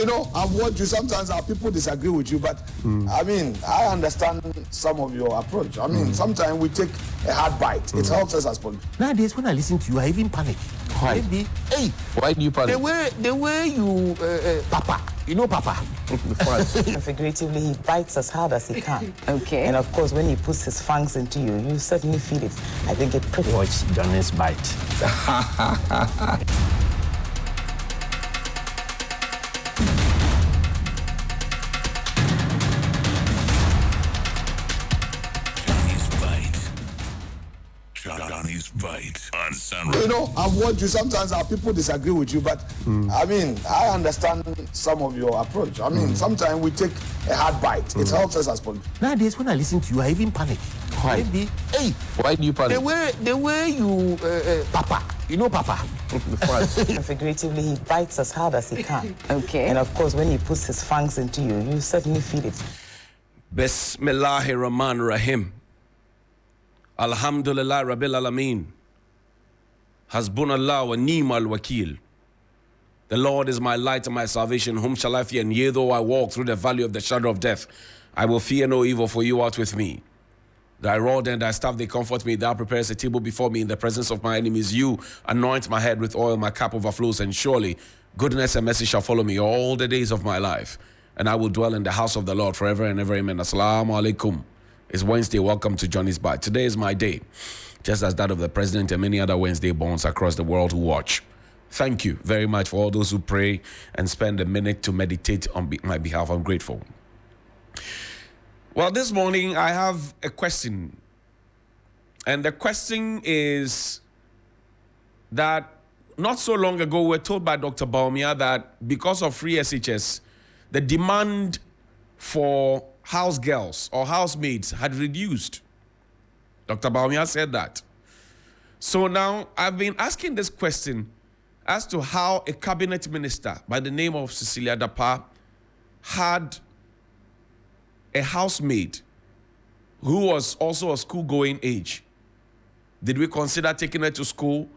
You know, I've watched you. Sometimes our people disagree with you, but I mean, I understand some of your approach. I mean, sometimes we take a hard bite. It helps us as politicians. Nowadays, when I listen to you, I even panic. Why? Hey, Why do you panic? The way you, Papa, you know Papa. Figuratively, he bites as hard as he can. Okay. And of course, when he puts his fangs into you, you certainly feel it. I think it pretty. Watch Johnny's bite. Johnny's Bite on Sunrise. You know, I've watched you. Sometimes our people disagree with you, but I mean, I understand some of your approach. I mean, sometimes we take a hard bite. It helps us as politicians. Nowadays, when I listen to you, I even panic. Why? Hey, Why do you panic? the way you, Papa, you know Papa. Figuratively, he bites as hard as he can. Okay. And of course, when he puts his fangs into you, you certainly feel it. Bismillahir Rahman Rahim. Alhamdulillah Rabbil Alameen. Hasbunallah wa ni'mal wakil. The Lord is my light and my salvation. Whom shall I fear? And yea, though I walk through the valley of the shadow of death, I will fear no evil, for you art with me. Thy rod and thy staff, they comfort me. Thou preparest a table before me in the presence of my enemies. You anoint my head with oil, my cup overflows, and surely goodness and mercy shall follow me all the days of my life. And I will dwell in the house of the Lord forever and ever. Amen. Assalamu alaikum. It's Wednesday. Welcome to Johnny's Bite. Today is my day, just as that of the president and many other Wednesday borns across the world who watch. Thank you very much for all those who pray and spend a minute to meditate on my behalf. I'm grateful. Well, this morning I have a question. And the question is that not so long ago we were told by Dr. Baumia that because of free SHS, the demand for house girls or housemaids had reduced. Dr. Baumia said that. So now I've been asking this question as to how a cabinet minister by the name of Cecilia Dapa had a housemaid who was also a school-going age. Did we consider taking her to school,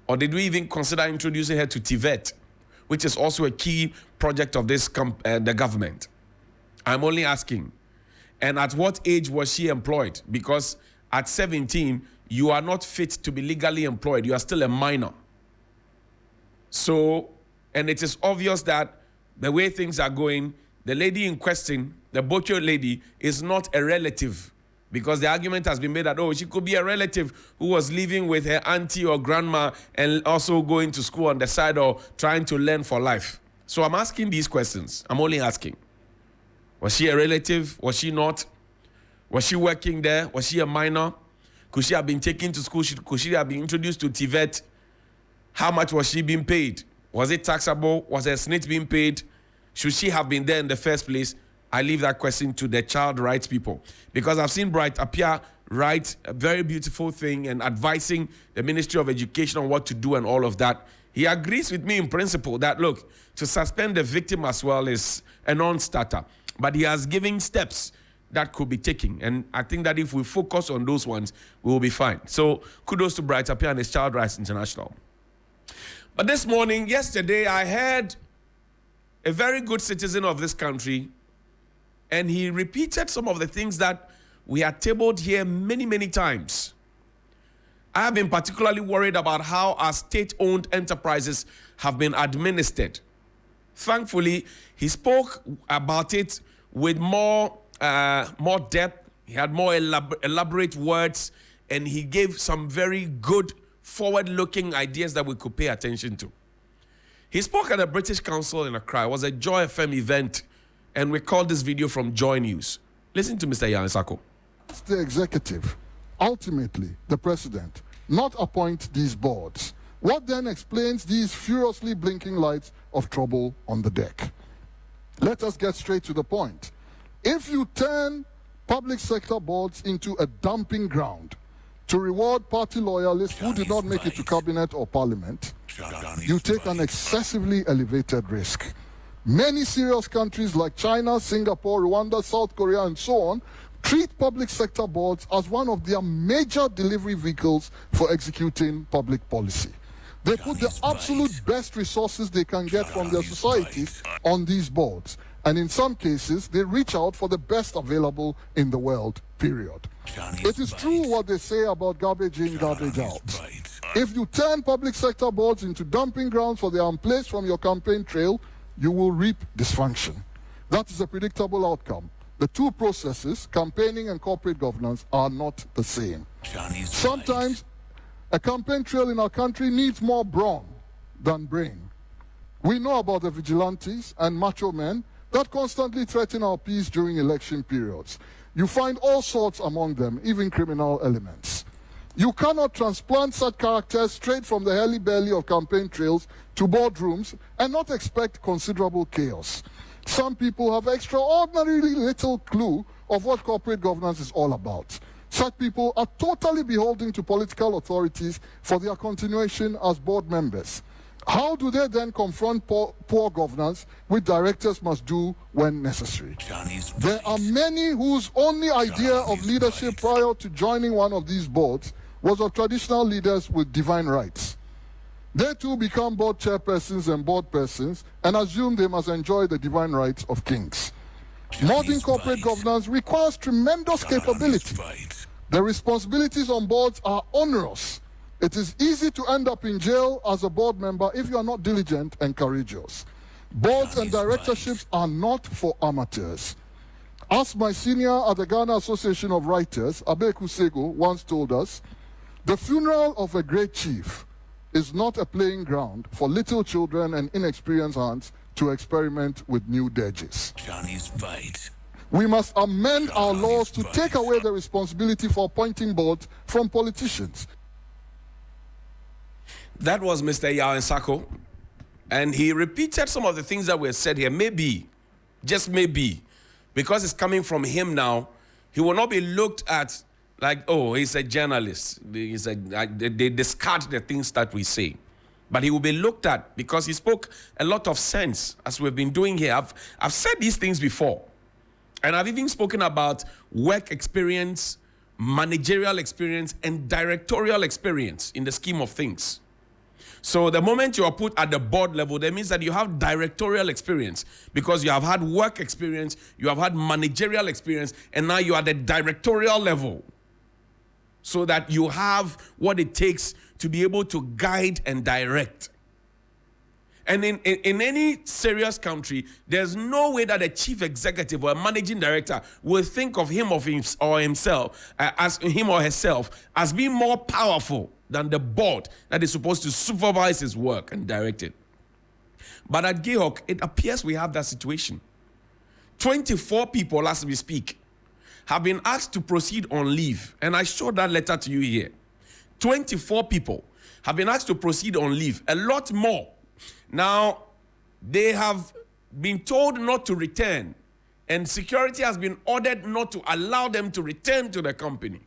or did we even consider introducing her to TVET, which is also a key project of this the government? I'm only asking. And at what age was she employed? Because at 17, you are not fit to be legally employed. You are still a minor. So, and it is obvious that the way things are going, the lady in question, the butcher lady, is not a relative, because the argument has been made that, oh, she could be a relative who was living with her auntie or grandma and also going to school on the side or trying to learn for life. So I'm asking these questions. I'm only asking. Was she a relative? Was she not? Was she working there? Was she a minor? Could she have been taken to school? Could she have been introduced to TVET? How much was she being paid? Was it taxable? Was her SNIT being paid? Should she have been there in the first place? I leave that question to the child rights people, because I've seen Bright Apia write a very beautiful thing and advising the Ministry of Education on what to do and all of that. He agrees with me in principle that, look, to suspend the victim as well is a non-starter. But he has given steps that could be taken. And I think that if we focus on those ones, we will be fine. So kudos to Bright Apia and his Child Rights International. But this morning, yesterday, I heard a very good citizen of this country, and he repeated some of the things that we had tabled here many, many times. I have been particularly worried about how our state-owned enterprises have been administered. Thankfully, he spoke about it with more depth. He had more elaborate words, and he gave some very good forward-looking ideas that we could pay attention to. He spoke at the British Council in Accra. It was a Joy FM event, and we called this video from Joy News. Listen to Mr. Yanisako. It's the executive, ultimately the president, not appoint these boards. What then explains these furiously blinking lights of trouble on the deck? Let us get straight to the point. If you turn public sector boards into a dumping ground to reward party loyalists who did not make it to cabinet or parliament, you take an excessively elevated risk. Many serious countries like China, Singapore, Rwanda, South Korea, and so on treat public sector boards as one of their major delivery vehicles for executing public policy. They put the absolute best resources they can get from their societies on these boards. And in some cases, they reach out for the best available in the world, period. It is true what they say about garbage in, garbage out. If you turn public sector boards into dumping grounds for their unplaced from your campaign trail, you will reap dysfunction. That is a predictable outcome. The two processes, campaigning and corporate governance, are not the same. Sometimes a campaign trail in our country needs more brawn than brain. We know about the vigilantes and macho men that constantly threaten our peace during election periods. You find all sorts among them, even criminal elements. You cannot transplant such characters straight from the hairy belly of campaign trails to boardrooms and not expect considerable chaos. Some people have extraordinarily little clue of what corporate governance is all about. Such people are totally beholden to political authorities for their continuation as board members. How do they then confront poor governance, which directors must do when necessary? There are many whose only idea of leadership prior to joining one of these boards was of traditional leaders with divine rights. They too become board chairpersons and board persons and assume they must enjoy the divine rights of kings. Modern corporate governance requires tremendous capability. The responsibilities on boards are onerous. It is easy to end up in jail as a board member if you are not diligent and courageous. Boards and directorships are not for amateurs. As my senior at the Ghana Association of Writers, Abeku Sego, once told us, the funeral of a great chief is not a playing ground for little children and inexperienced hands to experiment with new dirges. We must amend our laws to take away the responsibility for appointing boards from politicians. That was Mr. Yaw Nsako, and he repeated some of the things that were said here. Maybe, just maybe, because it's coming from him now, he will not be looked at like, oh, he's a journalist. They discard the things that we say. But he will be looked at because he spoke a lot of sense, as we've been doing here. I've said these things before. And I've even spoken about work experience, managerial experience, and directorial experience in the scheme of things. So the moment you are put at the board level, that means that you have directorial experience because you have had work experience, you have had managerial experience, and now you are at the directorial level. So that you have what it takes to be able to guide and direct. And in any serious country, there's no way that a chief executive or a managing director will think of him or himself as him or herself as being more powerful than the board that is supposed to supervise his work and direct it. But at GEHOC, it appears we have that situation. 24 people, as we speak, have been asked to proceed on leave. And I showed that letter to you here. 24 people have been asked to proceed on leave. A lot more. Now, they have been told not to return, and security has been ordered not to allow them to return to the company.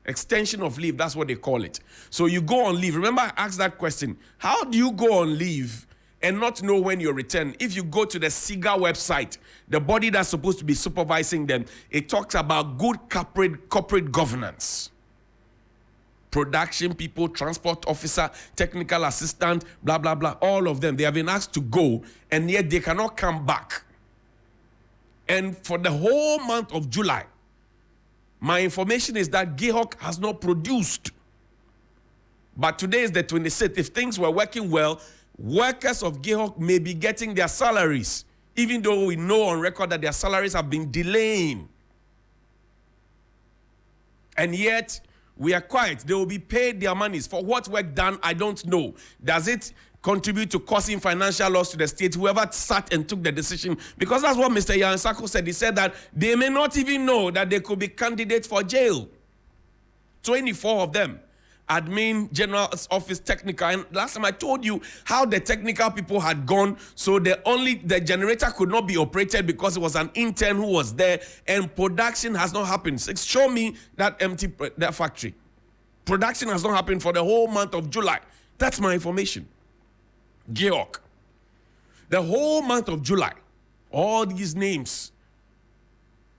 Extension of leave, that's what they call it. So you go on leave. Remember, I asked that question. How do you go on leave and not know when you return? If you go to the SIGA website, the body that's supposed to be supervising them, it talks about good corporate governance. Production people, transport officer, technical assistant, blah, blah, blah, all of them. They have been asked to go, and yet they cannot come back. And for the whole month of July, my information is that GEHOC has not produced. But today is the 26th. If things were working well, workers of GEHOC may be getting their salaries, even though we know on record that their salaries have been delaying. And yet, we are quiet. They will be paid their monies. For what work done, I don't know. Does it contribute to causing financial loss to the state? Whoever sat and took the decision, because that's what Mr. Yaw Nsako said. He said that they may not even know that they could be candidates for jail. 24 of them. Admin, general office, technical. And last time I told you how the technical people had gone, so the generator could not be operated because it was an intern who was there, and production has not happened. Show me that that factory. Production has not happened for the whole month of July. That's my information. GEHOC. The whole month of July, all these names.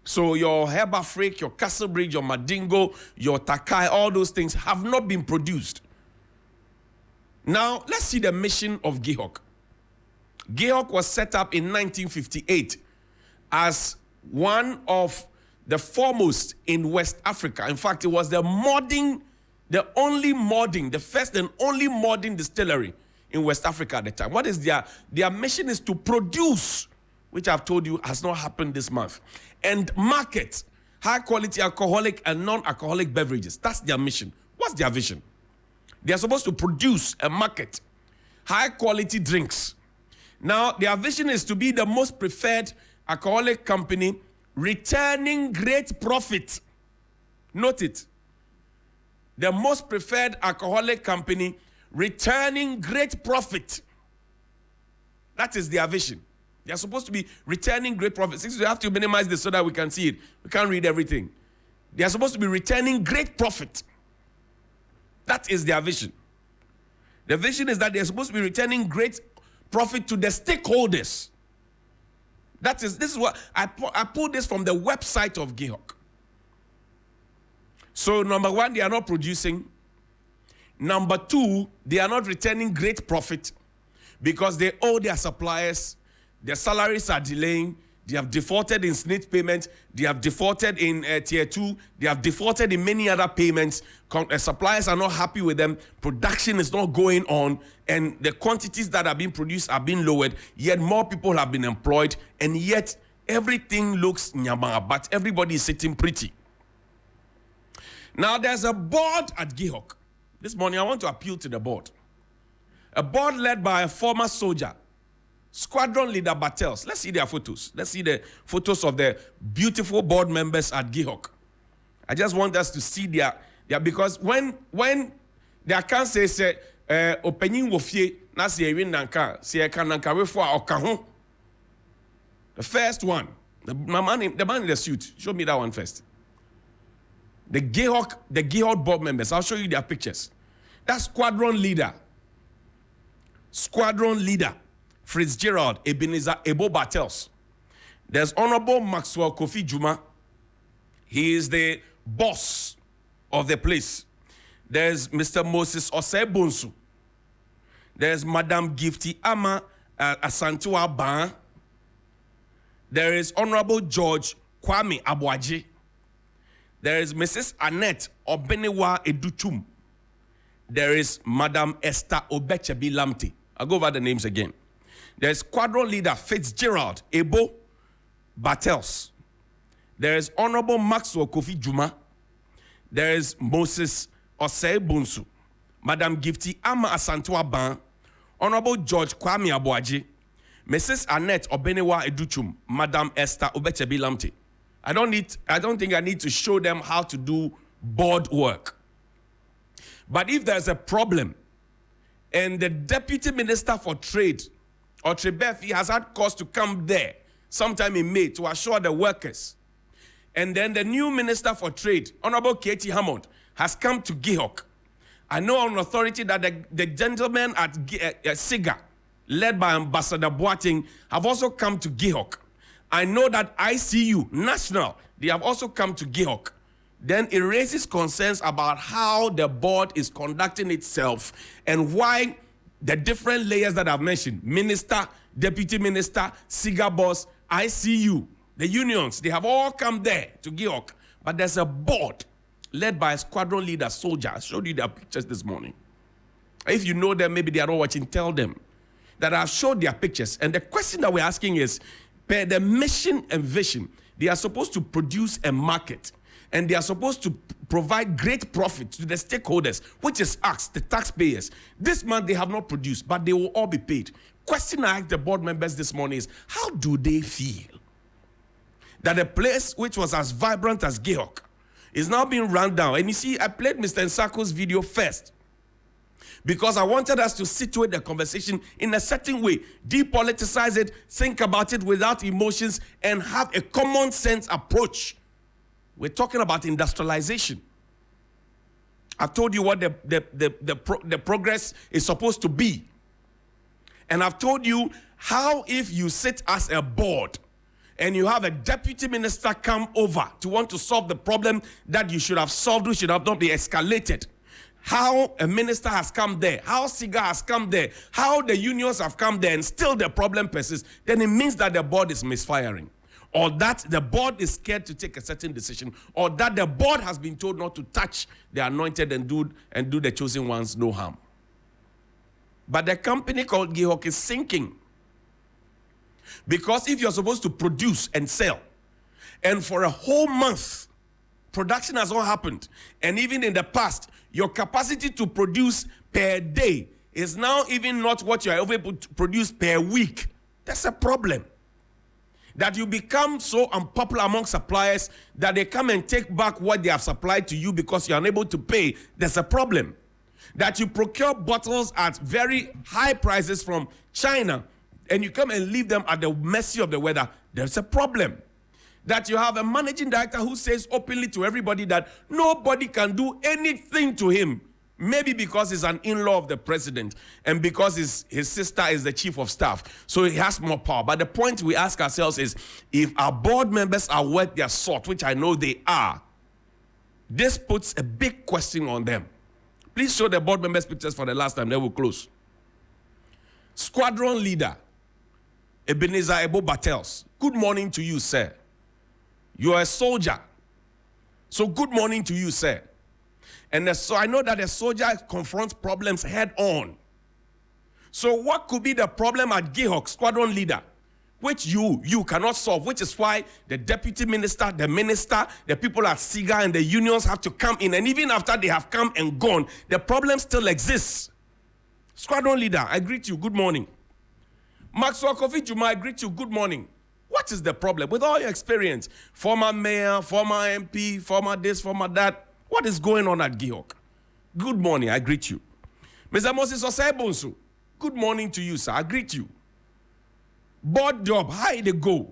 So your Herbafrick, your Castlebridge, your Madingo, your Takai, all those things have not been produced. Now, let's see the mission of GEHOC. GEHOC was set up in 1958 as one of the foremost in West Africa. In fact, it was the first and only modern distillery in West Africa at the time. What is their mission is to produce, which I've told you has not happened this month, and market high quality alcoholic and non-alcoholic beverages. That's their mission. What's their vision? They are supposed to produce and market high quality drinks. Now, their vision is to be the most preferred alcoholic company, returning great profit. Note it. The most preferred alcoholic company, returning great profit. That is their vision. They are supposed to be returning great profit. Since we have to minimize this so that we can see it. We can't read everything. They are supposed to be returning great profit. That is their vision. The vision is that they are supposed to be returning great profit to the stakeholders. This is what I pulled this from the website of GEHOC. So number one, they are not producing. Number two, they are not returning great profit because they owe their suppliers. Their salaries are delaying. They have defaulted in SNIT payments. They have defaulted in Tier 2. They have defaulted in many other payments. Suppliers are not happy with them. Production is not going on. And the quantities that are being produced are being lowered. Yet more people have been employed. And yet everything looks nyama, but everybody is sitting pretty. Now there's a board at GEHOC. This morning I want to appeal to the board. A board led by a former soldier, Squadron Leader Bartels. Let's see their photos. Let's see the photos of the beautiful board members at GEHOC. I just want us to see their because when their account says opening wofie na se ewin nanka se kananka wefo a okaho. The first one, the man in the suit. Show me that one first. The GEHOC board members. I'll show you their pictures. That's Squadron Leader. Squadron Leader Fitzgerald Ebenezer Ebo Bartels. There's Honorable Maxwell Kofi Juma. He is the boss of the place. There's Mr. Moses Osei Bonsu. There's Madam Gifty Ama Asantua Ban. There is Honorable George Kwame Abuaji. There is Mrs. Annette Obenewa Educhum. There is Madam Esther Obechebi Lamte. I'll go over the names again. There's Squadron Leader Fitzgerald Ebo Bartels. There is Honorable Maxwell Kofi Juma. There is Moses Osei Bonsu. Madam Gifty Ama Asantua Ban. Honorable George Kwame Abuaji. Mrs. Annette Obenewa Educhum. Madam Esther Obechebi Lamte. I don't think I need to show them how to do board work. But if there's a problem and the Deputy Minister for Trade, or Trebefi, has had cause to come there sometime in May to assure the workers, and then the new Minister for Trade, Honorable Katie Hammond, has come to GEHOC. I know on authority that the gentlemen at SIGA, led by Ambassador Boateng, have also come to GEHOC. I know that ICU, National, they have also come to GEHOC. Then it raises concerns about how the board is conducting itself and why the different layers that I've mentioned, Minister, Deputy Minister, SIGA boss, ICU, the unions, they have all come there to GEHOC. But there's a board led by a squadron leader, soldier. I showed you their pictures this morning. If you know them, maybe they are not watching, tell them that I've showed their pictures. And the question that we're asking is, per the mission and vision, they are supposed to produce a market, and they are supposed to provide great profit to the stakeholders, which is us, the taxpayers. This month they have not produced, but they will all be paid. Question I asked the board members this morning is, how do they feel that a place which was as vibrant as GEHOC is now being run down? And you see, I played Mr. Nsako's video first, because I wanted us to situate the conversation in a certain way, depoliticize it, think about it without emotions, and have a common sense approach. We're talking about industrialization. I've told you what the progress is supposed to be. And I've told you how, if you sit as a board and you have a deputy minister come over to want to solve the problem that you should have solved, which should have not been escalated, how a minister has come there, how SIGA has come there, how the unions have come there, and still the problem persists, then it means that the board is misfiring, or that the board is scared to take a certain decision, or that the board has been told not to touch the anointed and do the chosen ones no harm. But the company called GEHOC is sinking. Because if you're supposed to produce and sell, and for a whole month, production has not happened, and even in the past, your capacity to produce per day is now even not what you are able to produce per week. That's a problem. That you become so unpopular among suppliers that they come and take back what they have supplied to you because you're unable to pay. There's a problem. That you procure bottles at very high prices from China and you come and leave them at the mercy of the weather. There's a problem. That you have a managing director who says openly to everybody that nobody can do anything to him. Maybe because he's an in-law of the president and because his sister is the chief of staff. So he has more power. But the point we ask ourselves is, if our board members are worth their salt, which I know they are, this puts a big question on them. Please show the board members' pictures for the last time, then we'll close. Squadron leader, Ebenezer Ebo Battels. Good morning to you, sir. You are a soldier. So good morning to you, sir. And so I know that a soldier confronts problems head on. So what could be the problem at GEHOC, squadron leader, which you cannot solve, which is why the deputy minister, the people at SIGA and the unions have to come in. And even after they have come and gone, the problem still exists. Squadron leader, I greet you. Good morning. Maxwell Kofi Juma, I greet you. Good morning. What is the problem? With all your experience, former mayor, former MP, former this, former that, what is going on at GEHOC? Good morning, I greet you. Mr. Moses Osei-Bonsu, good morning to you, sir. I greet you. Board job, how they go?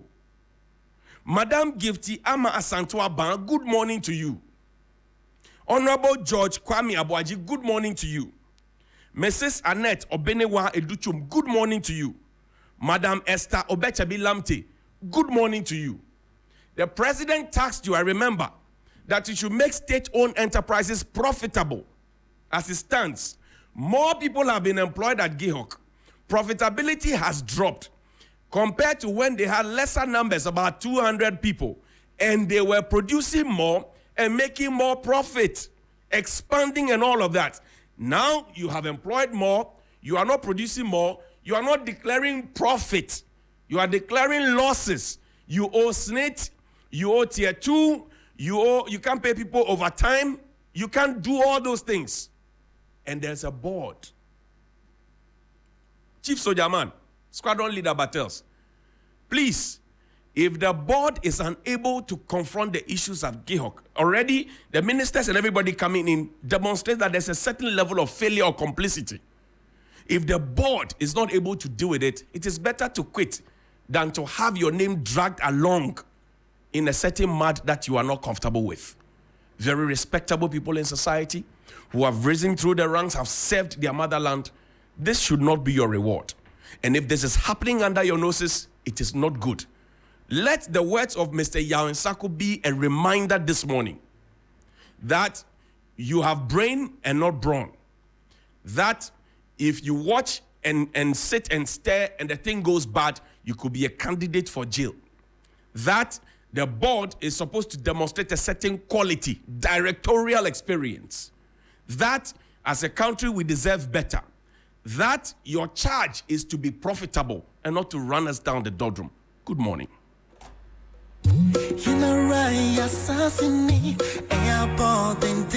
Madam Gifty Ama Asantwa Ban, good morning to you. Honorable George Kwame Abuaji, good morning to you. Mrs. Annette Obenewa Educhum, good morning to you. Madam Esther Obechabi Lamte, good morning to you. The president tasked you, I remember, that you should make state-owned enterprises profitable. As it stands, more people have been employed at GEHOC. Profitability has dropped compared to when they had lesser numbers, about 200 people, and they were producing more and making more profit, expanding and all of that. Now you have employed more, you are not producing more, you are not declaring profit, you are declaring losses. You owe SNIT, you owe Tier 2, you can't pay people overtime, you can't do all those things. And there's a board. Chief Soldier Man, Squadron Leader Battels, please, if the board is unable to confront the issues of GEHOC, already the ministers and everybody coming in demonstrate that there's a certain level of failure or complicity. If the board is not able to deal with it, it is better to quit than to have your name dragged along in a certain mud that you are not comfortable with. Very respectable people in society who have risen through the ranks, have served their motherland. This should not be your reward. And if this is happening under your noses, it is not good. Let the words of Mr. Yaw Sako be a reminder this morning that you have brain and not brawn. That if you watch and sit and stare and the thing goes bad, you could be a candidate for jail. That the board is supposed to demonstrate a certain quality, directorial experience. That as a country we deserve better. That your charge is to be profitable and not to run us down the doldrum. Good morning.